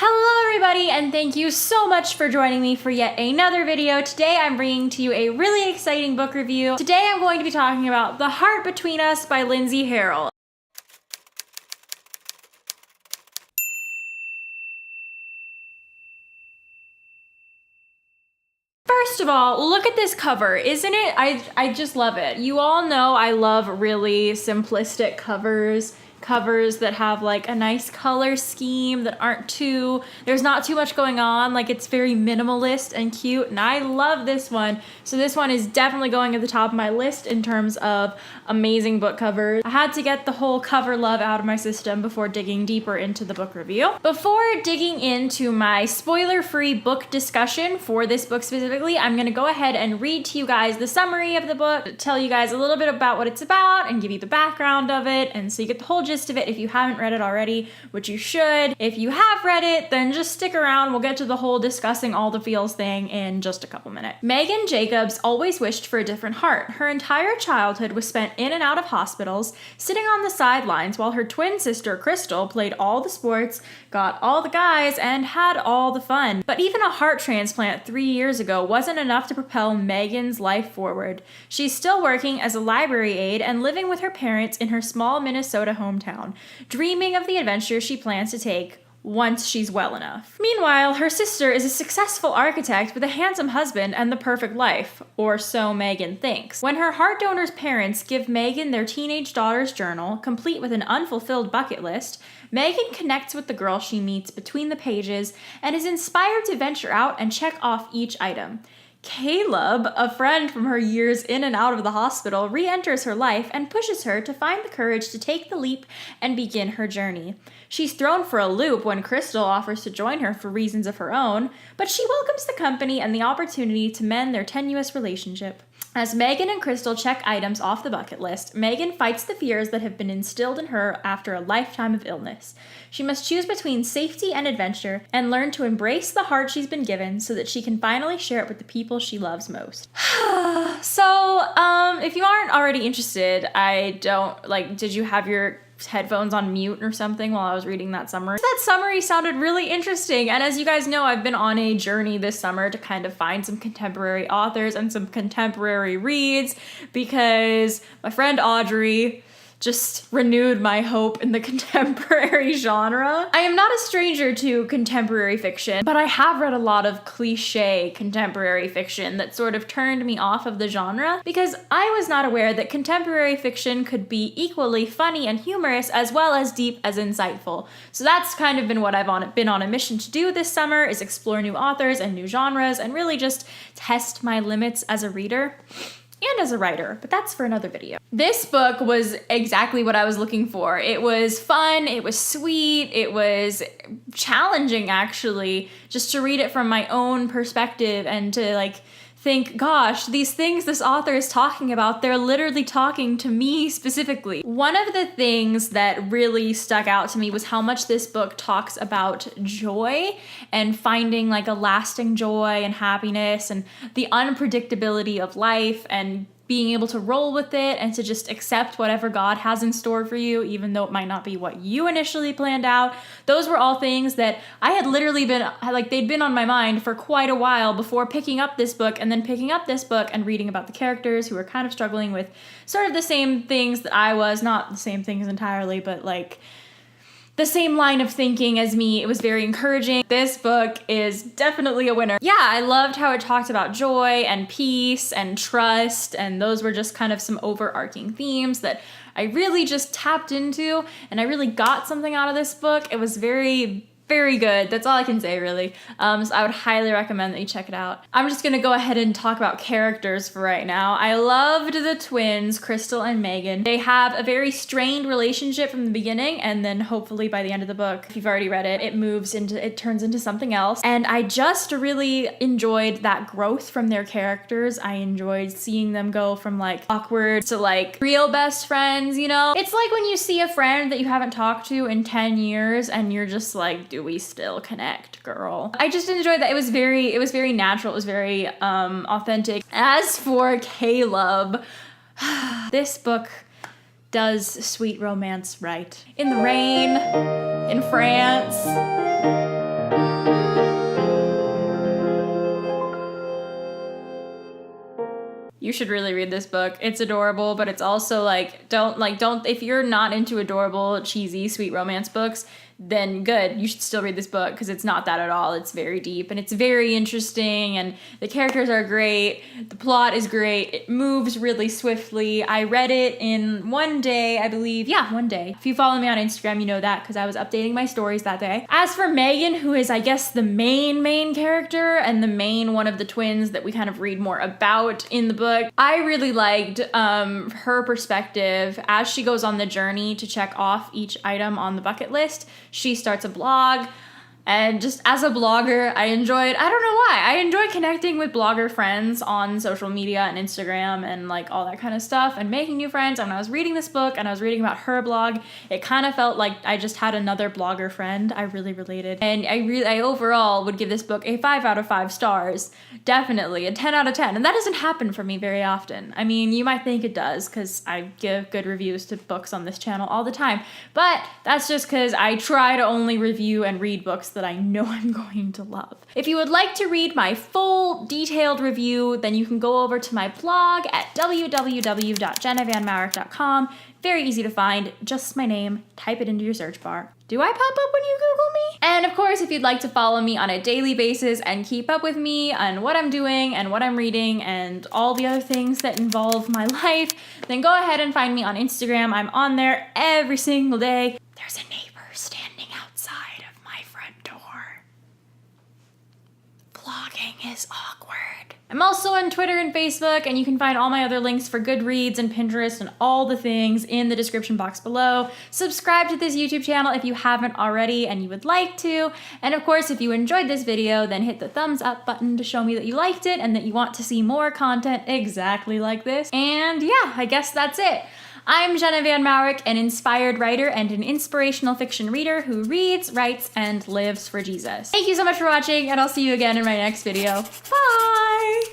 Hello everybody, and thank you so much for joining me for yet another video. Today I'm bringing to you a really exciting book review. Today I'm going to be talking about The Heart Between Us by Lindsay Harrell. First of all, look at this cover. Isn't it? I just love it. You all know I love really simplistic covers that have like a nice color scheme that there's not too much going on. Like, it's very minimalist and cute, and I love this one. So this one is definitely going at the top of my list in terms of amazing book covers. I had to get the whole cover love out of my system before digging deeper into the book review. Before digging into my spoiler-free book discussion for this book specifically, I'm gonna go ahead and read to you guys the summary of the book, tell you guys a little bit about what it's about, and give you the background of it, and so you get the whole gist of it if you haven't read it already, which you should. If you have read it, then just stick around. We'll get to the whole discussing all the feels thing in just a couple minutes. Megan Jacobs always wished for a different heart. Her entire childhood was spent in and out of hospitals, sitting on the sidelines while her twin sister Crystal played all the sports, got all the guys, and had all the fun. But even a heart transplant 3 years ago wasn't enough to propel Megan's life forward. She's still working as a library aide and living with her parents in her small Minnesota hometown, dreaming of the adventure she plans to take once she's well enough. Meanwhile, her sister is a successful architect with a handsome husband and the perfect life, or so Megan thinks. When her heart donor's parents give Megan their teenage daughter's journal, complete with an unfulfilled bucket list, Megan connects with the girl she meets between the pages and is inspired to venture out and check off each item. Caleb, a friend from her years in and out of the hospital, re-enters her life and pushes her to find the courage to take the leap and begin her journey. She's thrown for a loop when Crystal offers to join her for reasons of her own, but she welcomes the company and the opportunity to mend their tenuous relationship. As Megan and Crystal check items off the bucket list, Megan fights the fears that have been instilled in her after a lifetime of illness. She must choose between safety and adventure and learn to embrace the heart she's been given so that she can finally share it with the people she loves most. If you aren't already interested, did you have your headphones on mute or something while I was reading that summary? That summary sounded really interesting, and as you guys know, I've been on a journey this summer to kind of find some contemporary authors and some contemporary reads because my friend Audrey just renewed my hope in the contemporary genre. I am not a stranger to contemporary fiction, but I have read a lot of cliche contemporary fiction that sort of turned me off of the genre because I was not aware that contemporary fiction could be equally funny and humorous as well as deep as insightful. So that's kind of been what I've been on a mission to do this summer, is explore new authors and new genres and really just test my limits as a reader and as a writer, but that's for another video. This book was exactly what I was looking for. It was fun, it was sweet, it was challenging actually, just to read it from my own perspective and to think, gosh, these things this author is talking about, they're literally talking to me specifically. One of the things that really stuck out to me was how much this book talks about joy and finding a lasting joy and happiness and the unpredictability of life and being able to roll with it and to just accept whatever God has in store for you, even though it might not be what you initially planned out. Those were all things that I had literally they'd been on my mind for quite a while before picking up this book, and then picking up this book and reading about the characters who were kind of struggling with sort of the same things that I was, not the same things entirely, but the same line of thinking as me. It was very encouraging. This book is definitely a winner. Yeah, I loved how it talked about joy and peace and trust, and those were just kind of some overarching themes that I really just tapped into, and I really got something out of this book. It was very, very good. That's all I can say, really. So I would highly recommend that you check it out. I'm just gonna go ahead and talk about characters for right now. I loved the twins, Crystal and Megan. They have a very strained relationship from the beginning, and then hopefully by the end of the book, if you've already read it, it turns into something else. And I just really enjoyed that growth from their characters. I enjoyed seeing them go from awkward to real best friends, you know? It's like when you see a friend that you haven't talked to in 10 years and you're just do we still connect, girl? I just enjoyed that. It was very natural. It was very authentic. As for Caleb, this book does sweet romance right. In the rain, in France, You should really read this book. It's adorable, but it's also like, don't, if you're not into adorable, cheesy, sweet romance books, then good. You should still read this book because it's not that at all. It's very deep and it's very interesting and the characters are great. The plot is great. It moves really swiftly. I read it in one day, I believe. Yeah, one day. If you follow me on Instagram, you know that because I was updating my stories that day. As for Megan, who is, I guess, the main character and the main one of the twins that we kind of read more about in the book, I really liked her perspective as she goes on the journey to check off each item on the bucket list. She starts a blog, and just as a blogger, I don't know why, I enjoy connecting with blogger friends on social media and Instagram and like all that kind of stuff and making new friends. And when I was reading this book and I was reading about her blog, it kind of felt like I just had another blogger friend. I really related. And I overall would give this book a 5 out of 5 stars. Definitely a 10 out of 10. And that doesn't happen for me very often. I mean, you might think it does because I give good reviews to books on this channel all the time. But that's just because I try to only review and read books that I know I'm going to love. If you would like to read my full detailed review, then you can go over to my blog at www.jennavanmourik.com. Very easy to find, just my name, type it into your search bar. Do I pop up when you Google me? And of course, if you'd like to follow me on a daily basis and keep up with me and what I'm doing and what I'm reading and all the other things that involve my life, then go ahead and find me on Instagram. I'm on there every single day. There's a neighbor standing outside of my front door. Vlogging is awkward. I'm also on Twitter and Facebook, and you can find all my other links for Goodreads and Pinterest and all the things in the description box below. Subscribe to this YouTube channel if you haven't already and you would like to. And of course, if you enjoyed this video, then hit the thumbs up button to show me that you liked it and that you want to see more content exactly like this. And yeah, I guess that's it. I'm Jenna Van Mourik, an inspired writer and an inspirational fiction reader who reads, writes, and lives for Jesus. Thank you so much for watching, and I'll see you again in my next video. Bye!